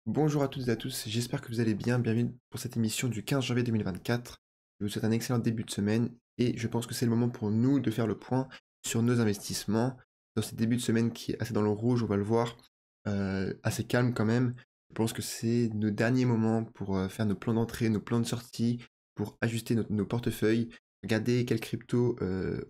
Bonjour à toutes et à tous, j'espère que vous allez bien. Bienvenue pour cette émission du 15 janvier 2024. Je vous souhaite un excellent début de semaine et je pense que c'est le moment pour nous de faire le point sur nos investissements. Dans ce début de semaine qui est assez dans le rouge, on va le voir, assez calme quand même. Je pense que c'est nos derniers moments pour faire nos plans d'entrée, nos plans de sortie, pour ajuster nos portefeuilles, regarder quelles cryptos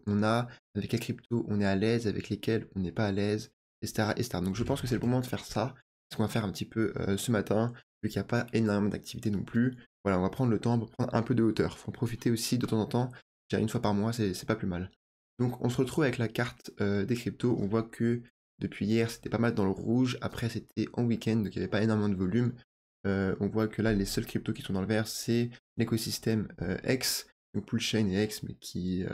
on a, avec quelles cryptos on est à l'aise, avec lesquelles on n'est pas à l'aise, etc., etc. Donc je pense que c'est le moment de faire ça ce qu'on va faire un petit peu ce matin, vu qu'il n'y a pas énormément d'activité non plus. Voilà, on va prendre le temps pour prendre un peu de hauteur. Faut en profiter aussi de temps en temps. Je dirais une fois par mois, c'est pas plus mal. Donc on se retrouve avec la carte des cryptos. On voit que depuis hier, c'était pas mal dans le rouge. Après, c'était en week-end, donc il n'y avait pas énormément de volume. On voit que là, les seuls cryptos qui sont dans le vert, c'est l'écosystème X, donc Poolchain et X, mais qui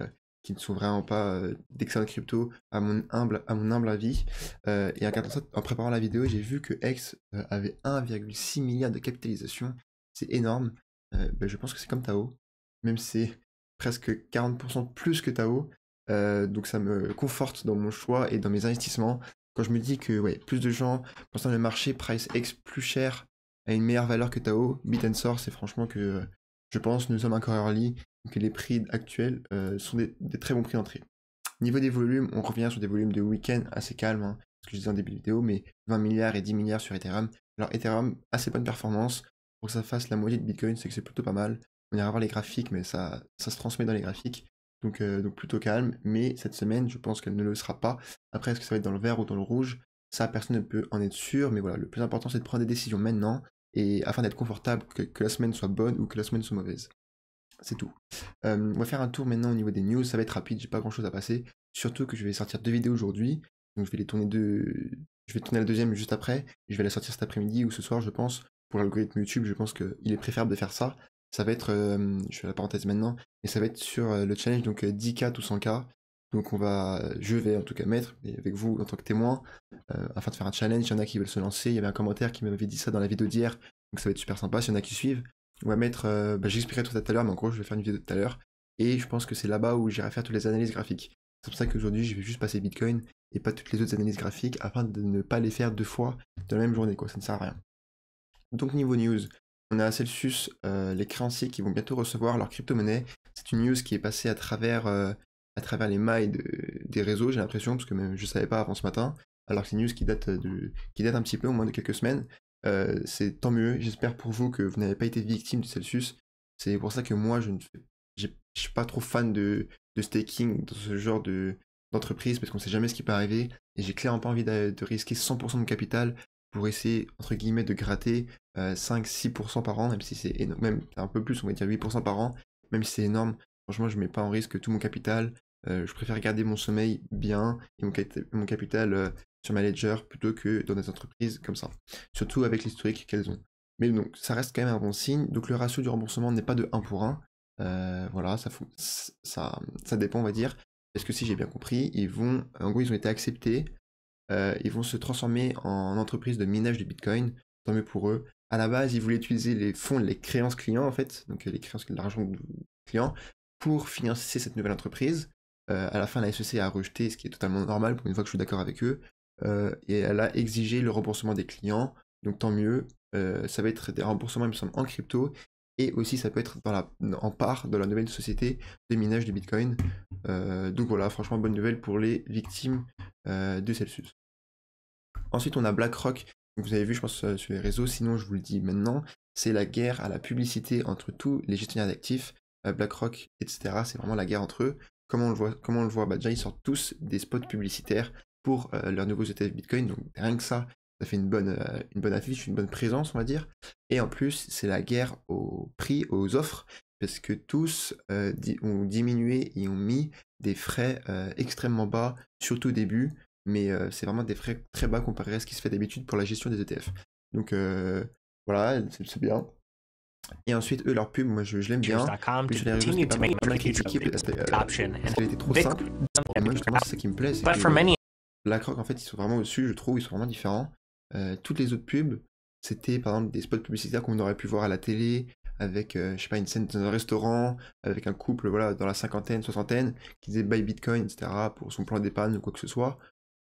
ne sont vraiment pas d'excellentes cryptos à mon humble avis. Et en regardant ça, en préparant la vidéo, j'ai vu que X avait 1,6 milliard de capitalisation. C'est énorme. Ben, je pense que c'est comme Tao, même si c'est presque 40% plus que Tao. Donc ça me conforte dans mon choix et dans mes investissements. Quand je me dis que ouais, plus de gens pensent dans le marché price X plus cher a une meilleure valeur que Tao, Bit and Source, c'est franchement que je pense nous sommes encore early, que les prix actuels sont des très bons prix d'entrée. Niveau des volumes, on revient sur des volumes de week-end assez calmes, hein, ce que je disais en début de vidéo, mais 20 milliards et 10 milliards sur Ethereum. Alors Ethereum, assez bonne performance, pour que ça fasse la moitié de Bitcoin, c'est que c'est plutôt pas mal. On ira voir les graphiques, mais ça se transmet dans les graphiques. Donc plutôt calme, mais cette semaine, je pense qu'elle ne le sera pas. Après, est-ce que ça va être dans le vert ou dans le rouge? Ça, personne ne peut en être sûr, mais voilà, le plus important, c'est de prendre des décisions maintenant, et afin d'être confortable, que la semaine soit bonne ou que la semaine soit mauvaise. C'est tout. On va faire un tour maintenant au niveau des news, ça va être rapide, j'ai pas grand chose à passer. Surtout que je vais sortir deux vidéos aujourd'hui, donc je vais tourner la deuxième juste après, et je vais la sortir cet après-midi ou ce soir je pense. Pour l'algorithme YouTube, je pense qu'il est préférable de faire ça. Ça va être, je fais la parenthèse maintenant, et ça va être sur le challenge, donc 10K ou 100K. Donc je vais en tout cas mettre, et avec vous en tant que témoin, afin de faire un challenge, il y en a qui veulent se lancer, il y avait un commentaire qui m'avait dit ça dans la vidéo d'hier, donc ça va être super sympa, s'il y en a qui suivent. On va mettre, j'expliquerai tout ça tout à l'heure, mais en gros, je vais faire une vidéo tout à l'heure. Et je pense que c'est là-bas où j'irai faire toutes les analyses graphiques. C'est pour ça qu'aujourd'hui, je vais juste passer Bitcoin et pas toutes les autres analyses graphiques afin de ne pas les faire deux fois dans la même journée, quoi. Ça ne sert à rien. Donc, niveau news, on a à Celsius les créanciers qui vont bientôt recevoir leur crypto-monnaie. C'est une news qui est passée à travers les mailles des réseaux, j'ai l'impression, parce que même je ne savais pas avant ce matin. Alors que c'est une news qui date un petit peu, au moins de quelques semaines. C'est tant mieux, j'espère pour vous que vous n'avez pas été victime de Celsius. C'est pour ça que moi, je suis pas trop fan de staking dans ce genre d'entreprise, parce qu'on sait jamais ce qui peut arriver, et j'ai clairement pas envie de risquer 100% de mon capital pour essayer, entre guillemets, de gratter 5-6% par an, même si c'est énorme, même un peu plus, on va dire 8% par an, même si c'est énorme. Franchement, je mets pas en risque tout mon capital. Je préfère garder mon sommeil bien et mon capital sur ma ledger plutôt que dans des entreprises comme ça. Surtout avec l'historique qu'elles ont. Mais donc, ça reste quand même un bon signe. Donc, le ratio du remboursement n'est pas de 1 pour 1. Voilà, ça dépend, on va dire. Parce que si j'ai bien compris, en gros, ils ont été acceptés. Ils vont se transformer en entreprise de minage de Bitcoin. Tant mieux pour eux. À la base, ils voulaient utiliser les fonds, les créances clients, en fait. Donc, les créances, l'argent du client, pour financer cette nouvelle entreprise. À la fin, la SEC a rejeté, ce qui est totalement normal, pour une fois que je suis d'accord avec eux. Et elle a exigé le remboursement des clients. Donc, tant mieux. Ça va être des remboursements, il me semble, en crypto. Et aussi, ça peut être en part de la nouvelle société de minage de Bitcoin. Donc voilà, franchement, bonne nouvelle pour les victimes de Celsius. Ensuite, on a BlackRock. Donc, vous avez vu, je pense, sur les réseaux. Sinon, je vous le dis maintenant, c'est la guerre à la publicité entre tous les gestionnaires d'actifs, BlackRock, etc. C'est vraiment la guerre entre eux. Comment on le voit? Bah, déjà, ils sortent tous des spots publicitaires pour leurs nouveaux ETF Bitcoin. Donc, rien que ça fait une bonne affiche, une bonne présence, on va dire. Et en plus, c'est la guerre au prix, aux offres, parce que tous ont diminué et ont mis des frais extrêmement bas, surtout au début, mais c'est vraiment des frais très bas comparé à ce qui se fait d'habitude pour la gestion des ETF. Donc voilà, c'est bien. Et ensuite, eux, leur pub, moi je l'aime bien. Cheers.com Plus to sur les réseaux, c'était continue pas to mal make critiqué adoption parce qu'elle était trop simple. Et moi, justement, c'est ça qui me plaît, c'est but for que many BlackRock, en fait, ils sont vraiment au-dessus, je trouve, ils sont vraiment différents. Toutes les autres pubs, c'était par exemple des spots publicitaires qu'on aurait pu voir à la télé, avec, je sais pas, une scène dans un restaurant, avec un couple, voilà, dans la cinquantaine, soixantaine, qui disait buy Bitcoin, etc., pour son plan d'épargne ou quoi que ce soit.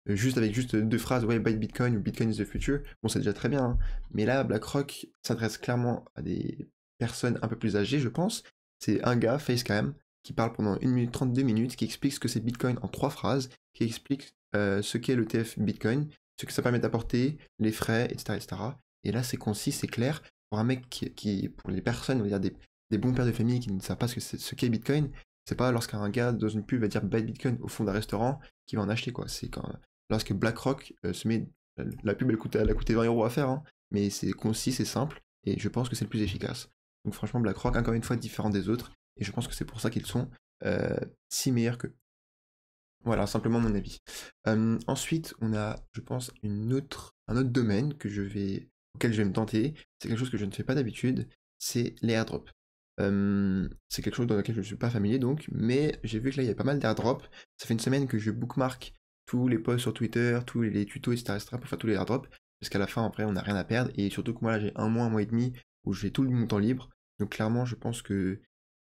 juste avec juste deux phrases, ouais, buy Bitcoin ou Bitcoin is the future, bon, c'est déjà très bien, hein. Mais là, BlackRock s'adresse clairement à des personnes un peu plus âgées, je pense. C'est un gars, Facecam, qui parle pendant 1 minute 32 minutes, qui explique ce que c'est Bitcoin en 3 phrases, qui explique ce qu'est l'ETF Bitcoin, ce que ça permet d'apporter, les frais, etc., etc. Et là, c'est concis, c'est clair. Pour un mec pour les personnes, on va dire des bons pères de famille qui ne savent pas ce qu'est Bitcoin, c'est pas lorsqu'un gars dans une pub va dire buy Bitcoin au fond d'un restaurant qui va en acheter, quoi. C'est quand lorsque BlackRock se met. La pub, elle a coûté 20 euros à faire, hein, mais c'est concis, c'est simple, et je pense que c'est le plus efficace. Donc franchement, BlackRock, encore une fois, différent des autres, et je pense que c'est pour ça qu'ils sont si meilleurs qu'eux. Voilà, simplement mon avis. Ensuite, on a, je pense, un autre domaine auquel je vais me tenter. C'est quelque chose que je ne fais pas d'habitude, c'est les airdrops. C'est quelque chose dans lequel je ne suis pas familier donc, mais j'ai vu que là il y a pas mal d'airdrops. Ça fait une semaine que je bookmark tous les posts sur Twitter, tous les tutos, etc., pour faire tous les airdrops, parce qu'à la fin, après, on n'a rien à perdre, et surtout que moi là j'ai un mois et demi, où j'ai tout mon temps libre. Donc clairement, je pense que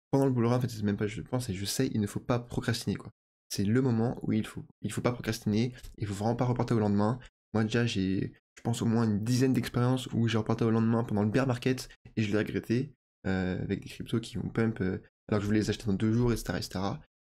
pendant le bullrun, en fait, c'est même pas je pense, et je sais, il ne faut pas procrastiner, quoi. C'est le moment où il faut pas procrastiner, il faut vraiment pas reporter au lendemain. Moi déjà, je pense, au moins une dizaine d'expériences où j'ai reporté au lendemain pendant le bear market, et je l'ai regretté, avec des cryptos qui vont pump, alors que je voulais les acheter dans 2 jours, etc., etc.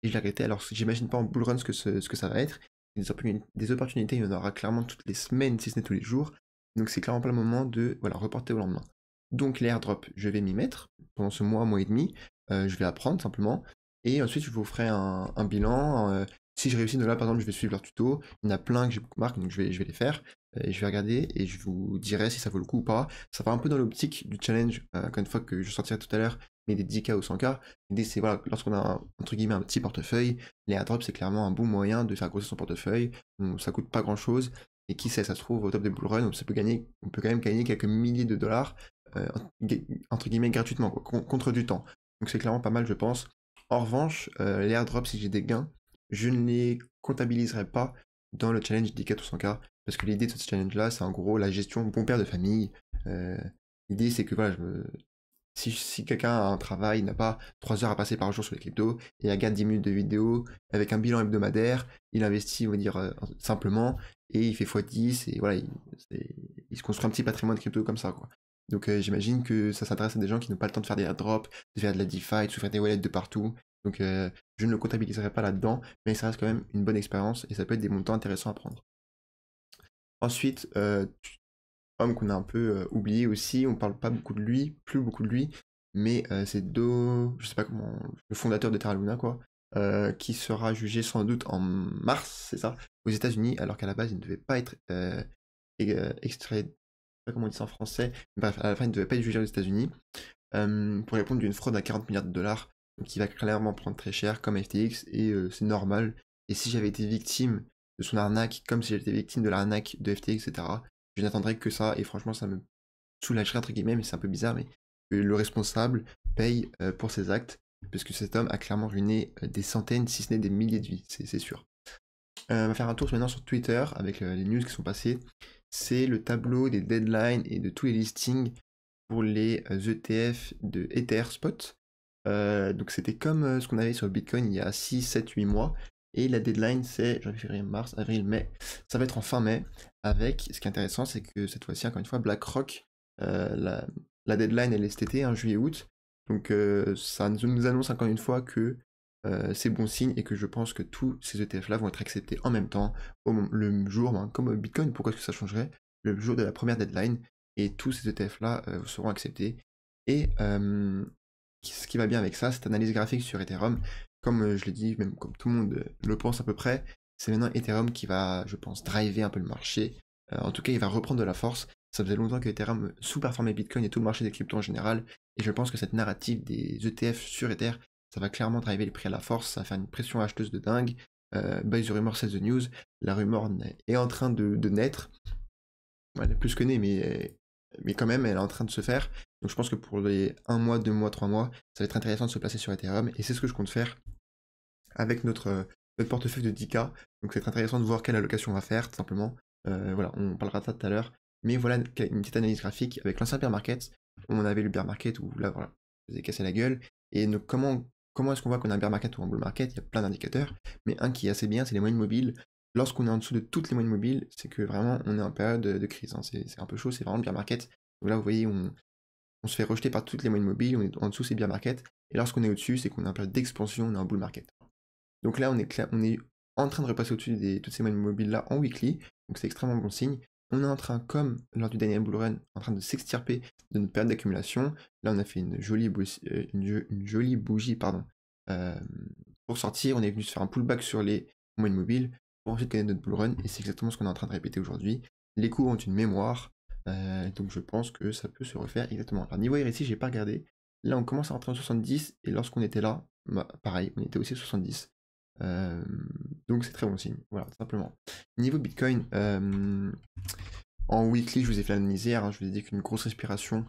Et je l'ai regretté, alors j'imagine pas en bullrun ce que ça va être. Des opportunités, il y en aura clairement toutes les semaines, si ce n'est tous les jours. Donc c'est clairement pas le moment de voilà, reporter au lendemain. Donc les airdrops, je vais m'y mettre pendant ce mois et demi. Je vais apprendre simplement. Et ensuite, je vous ferai un bilan. Si je réussis, de là, par exemple, je vais suivre leur tuto. Il y en a plein que j'ai bookmark, donc je vais les faire. Et je vais regarder et je vous dirai si ça vaut le coup ou pas. Ça va un peu dans l'optique du challenge, encore une fois, que je sortirai tout à l'heure, mais des 10K ou 100K. L'idée, c'est voilà, lorsqu'on a, entre guillemets, un petit portefeuille, les airdrops, c'est clairement un bon moyen de faire grossir son portefeuille. Ça coûte pas grand chose. Et qui sait, ça se trouve, au top des bull run, on peut quand même gagner quelques milliers de dollars, euh, entre guillemets, gratuitement, quoi, contre du temps. Donc c'est clairement pas mal, je pense. En revanche, les airdrops, si j'ai des gains, je ne les comptabiliserai pas dans le challenge 10K ou 100K, parce que l'idée de ce challenge-là, c'est en gros la gestion bon père de famille. Euh, L'idée, c'est que voilà, si quelqu'un a un travail, n'a pas 3 heures à passer par jour sur les cryptos, et regarde 10 minutes de vidéo avec un bilan hebdomadaire, il investit, on va dire, simplement, et il fait x10, et voilà, il se construit un petit patrimoine de crypto comme ça, quoi. Donc j'imagine que ça s'adresse à des gens qui n'ont pas le temps de faire des airdrops, de faire de la DeFi, de se faire des wallets de partout. Donc je ne le comptabiliserai pas là-dedans, mais ça reste quand même une bonne expérience, et ça peut être des montants intéressants à prendre. Ensuite, homme qu'on a un peu oublié aussi, on parle pas beaucoup de lui, plus beaucoup de lui, mais c'est je sais pas comment, le fondateur de Terra Luna, quoi, qui sera jugé sans doute en mars, c'est ça, aux États-Unis, alors qu'à la base il ne devait pas être extrait, je sais pas comment on dit ça en français, bref, à la fin il ne devait pas être jugé aux États-Unis, pour répondre d'une fraude à 40 milliards de dollars, donc il va clairement prendre très cher comme FTX, et c'est normal. Et si j'avais été victime de son arnaque, comme si j'étais victime de l'arnaque de FTX, etc., je n'attendrais que ça, et franchement ça me soulagerait entre guillemets, mais c'est un peu bizarre, mais que le responsable paye pour ses actes, parce que cet homme a clairement ruiné des centaines, si ce n'est des milliers de vies, c'est sûr. On va faire un tour maintenant sur Twitter avec les news qui sont passées. C'est le tableau des deadlines et de tous les listings pour les ETF de Ether Spot. Donc c'était comme ce qu'on avait sur Bitcoin il y a 6, 7, 8 mois. Et la deadline c'est janvier, février, mars, avril, mai. Ça va être en fin mai. Avec, ce qui est intéressant, c'est que cette fois-ci, encore une fois, BlackRock, la deadline elle est cet été, hein, juillet-août. Donc ça nous annonce encore une fois que c'est bon signe et que je pense que tous ces ETF-là vont être acceptés en même temps, le jour, hein, comme Bitcoin, pourquoi est-ce que ça changerait? Le jour de la première deadline, et tous ces ETF-là seront acceptés. Et ce qui va bien avec ça, cette analyse graphique sur Ethereum, comme je l'ai dit, même comme tout le monde le pense à peu près, c'est maintenant Ethereum qui va, je pense, driver un peu le marché. En tout cas, il va reprendre de la force. Ça faisait longtemps que Ethereum sous-performait Bitcoin et tout le marché des cryptos en général, et je pense que cette narrative des ETF sur Ether, ça va clairement driver les prix à la force, ça va faire une pression acheteuse de dingue. By the rumor sells the news, la rumeur est en train de naître. Elle est plus que née, mais quand même, elle est en train de se faire. Donc je pense que pour les 1 mois, 2 mois, 3 mois, ça va être intéressant de se placer sur Ethereum. Et c'est ce que je compte faire avec notre portefeuille de 10K. Donc c'est très intéressant de voir quelle allocation on va faire, tout simplement. Voilà, on parlera de ça tout à l'heure. Mais voilà une petite analyse graphique avec l'ancien bear market. On avait le bear market où là, voilà, ça faisait casser la gueule. Et donc, comment est-ce qu'on voit qu'on a un bear market ou un bull market? Il y a plein d'indicateurs. Mais un qui est assez bien, c'est les moyennes mobiles. Lorsqu'on est en dessous de toutes les moyennes mobiles, c'est que vraiment on est en période de crise, hein. C'est un peu chaud, c'est vraiment le bear market. Donc là, vous voyez, on se fait rejeter par toutes les moyennes mobiles, on est en dessous, c'est bear market. Et lorsqu'on est au-dessus, c'est qu'on est en période d'expansion, on est en bull market. Donc là, on est en train de repasser au-dessus de toutes ces moyennes mobiles-là en weekly, donc c'est extrêmement bon signe. On est en train, comme lors du Daniel Bull Run, en train de s'extirper de notre période d'accumulation. Là, on a fait une jolie bougie, pardon, euh, pour sortir. On est venu se faire un pullback sur les moyennes mobiles pour ensuite gagner notre Bull Run, et c'est exactement ce qu'on est en train de répéter aujourd'hui. Les cours ont une mémoire, donc je pense que ça peut se refaire exactement. Alors niveau RSI, j'ai pas regardé. Là, on commence à rentrer en 70, et lorsqu'on était là, bah, pareil, on était aussi à 70. Donc c'est très bon signe, voilà, tout simplement. Niveau Bitcoin, en weekly, je vous ai fait l'analyse hier, hein, je vous ai dit qu'une grosse respiration,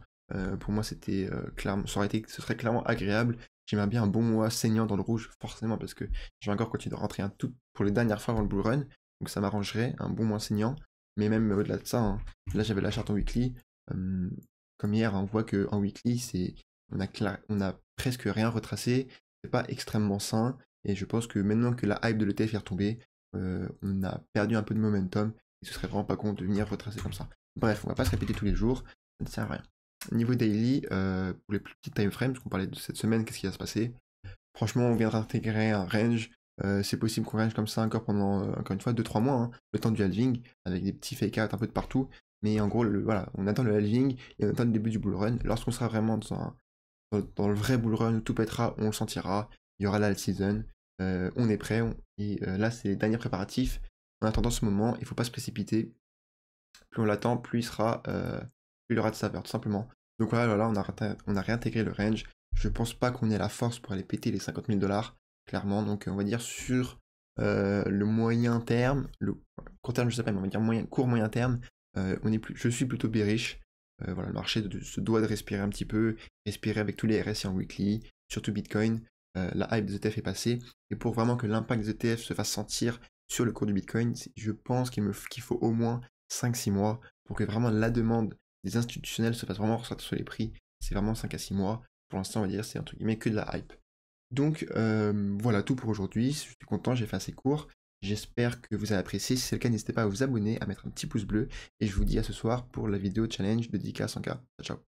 pour moi, c'était clairement, ce serait clairement agréable. J'aimerais bien un bon mois saignant dans le rouge, forcément, parce que je vais encore continuer de rentrer un tout pour les dernières fois avant le bull run, donc ça m'arrangerait, un bon mois saignant. Mais même au-delà de ça, hein, là j'avais la charte en weekly, comme hier, hein, on voit qu'en weekly, on a presque rien retracé, c'est pas extrêmement sain, et je pense que maintenant que la hype de l'ETF est retombée, on a perdu un peu de momentum, et ce serait vraiment pas con de venir retracer comme ça. Bref, on va pas se répéter tous les jours, ça ne sert à rien. Niveau daily, pour les plus petits time frames, parce qu'on parlait de cette semaine, qu'est-ce qui va se passer? Franchement, on vient d'intégrer un range, c'est possible qu'on range comme ça encore pendant, encore une fois, 2-3 mois, hein, le temps du halving, avec des petits fake out un peu de partout, mais en gros, voilà, on attend le halving, et on attend le début du bull run. Lorsqu'on sera vraiment dans le vrai bull run où tout pètera, on le sentira, il y aura la alt season, on est prêt, et là c'est les derniers préparatifs. En attendant ce moment, il ne faut pas se précipiter. Plus on l'attend, plus plus il aura de saveur, tout simplement. Donc voilà, on a réintégré le range. Je pense pas qu'on ait la force pour aller péter les 50 000 $, clairement. Donc on va dire sur le moyen terme, le court terme je sais pas, mais on va dire court moyen terme, je suis plutôt bearish. Voilà, le marché se doit de respirer un petit peu, respirer avec tous les RSI en weekly, surtout Bitcoin. La hype des ETF est passée, et pour vraiment que l'impact des ETF se fasse sentir sur le cours du Bitcoin, je pense qu'il faut au moins 5-6 mois pour que vraiment la demande des institutionnels se fasse vraiment ressortir sur les prix. C'est vraiment 5 à 6 mois. Pour l'instant, on va dire c'est entre guillemets que de la hype. Donc voilà tout pour aujourd'hui. Je suis content, j'ai fait assez court. J'espère que vous avez apprécié. Si c'est le cas, n'hésitez pas à vous abonner, à mettre un petit pouce bleu. Et je vous dis à ce soir pour la vidéo challenge de 10K à 100K. Ciao, ciao.